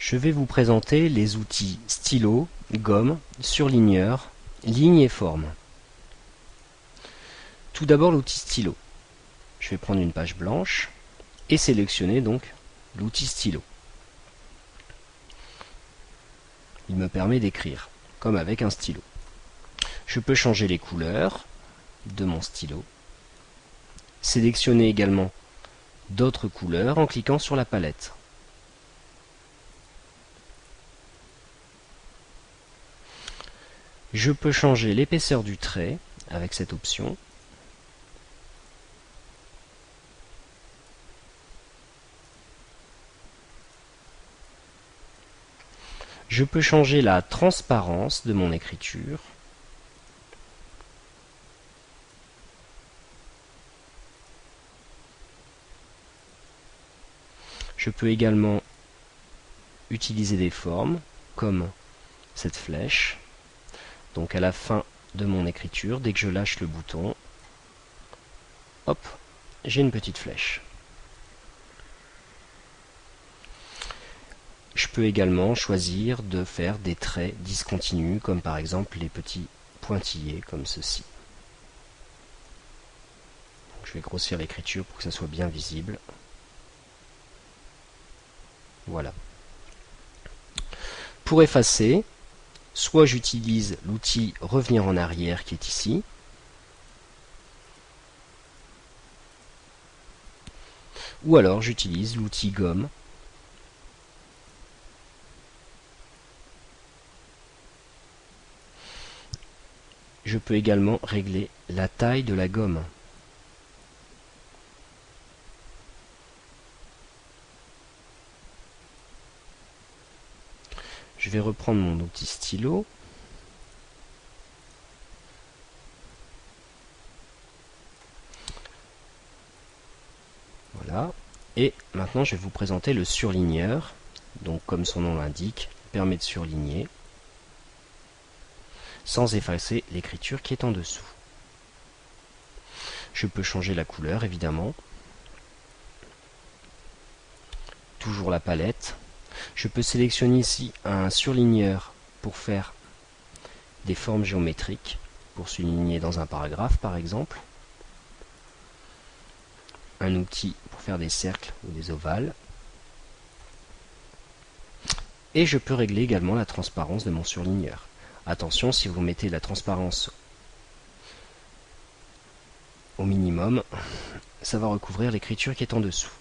Je vais vous présenter les outils stylo, gomme, surligneur, ligne et forme. Tout d'abord l'outil stylo. Je vais prendre une page blanche et sélectionner donc l'outil stylo. Il me permet d'écrire, comme avec un stylo. Je peux changer les couleurs de mon stylo. Sélectionner également d'autres couleurs en cliquant sur la palette. Je peux changer l'épaisseur du trait avec cette option. Je peux changer la transparence de mon écriture. Je peux également utiliser des formes comme cette flèche. Donc à la fin de mon écriture, dès que je lâche le bouton, hop, j'ai une petite flèche. Je peux également choisir de faire des traits discontinus, comme par exemple les petits pointillés, comme ceci. Donc, je vais grossir l'écriture pour que ça soit bien visible. Voilà. Pour effacer, soit j'utilise l'outil revenir en arrière qui est ici, ou alors j'utilise l'outil gomme. Je peux également régler la taille de la gomme. Je vais reprendre mon outil stylo. Voilà. Et maintenant, je vais vous présenter le surligneur. Donc, comme son nom l'indique, il permet de surligner sans effacer l'écriture qui est en dessous. Je peux changer la couleur, évidemment. Toujours la palette. Je peux sélectionner ici un surligneur pour faire des formes géométriques, pour surligner dans un paragraphe par exemple. Un outil pour faire des cercles ou des ovales. Et je peux régler également la transparence de mon surligneur. Attention, si vous mettez la transparence au minimum, ça va recouvrir l'écriture qui est en dessous.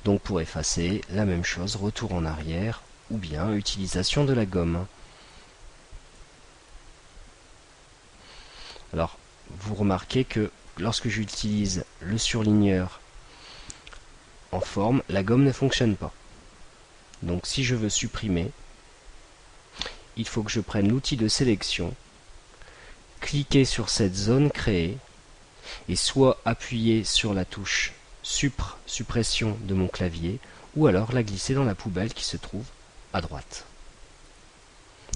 Donc pour effacer, la même chose, retour en arrière ou bien utilisation de la gomme. Alors, vous remarquez que lorsque j'utilise le surligneur en forme, la gomme ne fonctionne pas. Donc si je veux supprimer, il faut que je prenne l'outil de sélection, cliquer sur cette zone créée et soit appuyer sur la touche suppression de mon clavier ou alors la glisser dans la poubelle qui se trouve à droite.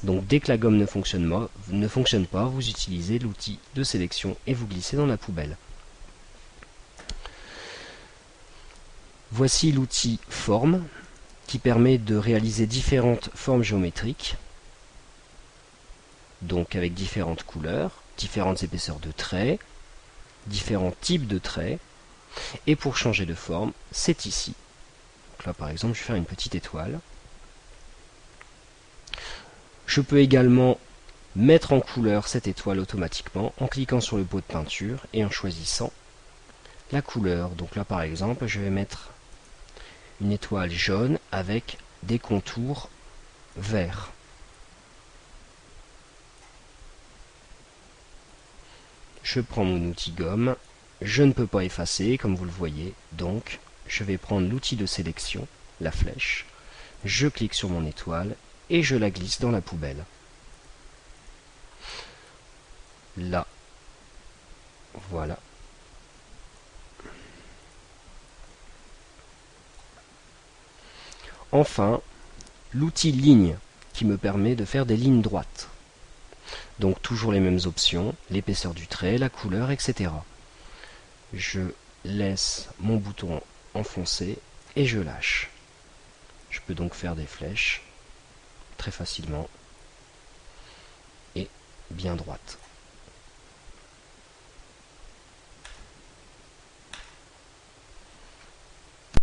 Donc dès que la gomme ne fonctionne pas, vous utilisez l'outil de sélection et vous glissez dans la poubelle. Voici l'outil forme qui permet de réaliser différentes formes géométriques, donc avec différentes couleurs, différentes épaisseurs de traits, différents types de traits, et pour changer de forme, c'est ici. Donc là par exemple, je vais faire une petite étoile. Je peux également mettre en couleur cette étoile automatiquement en cliquant sur le pot de peinture et en choisissant la couleur. Donc là par exemple, je vais mettre une étoile jaune avec des contours verts. Je prends mon outil gomme, je ne peux pas effacer comme vous le voyez, donc je vais prendre l'outil de sélection, la flèche, je clique sur mon étoile et je la glisse dans la poubelle. Là, voilà. Enfin, l'outil ligne qui me permet de faire des lignes droites. Donc toujours les mêmes options, l'épaisseur du trait, la couleur, etc. Je laisse mon bouton enfoncé et je lâche. Je peux donc faire des flèches très facilement et bien droites.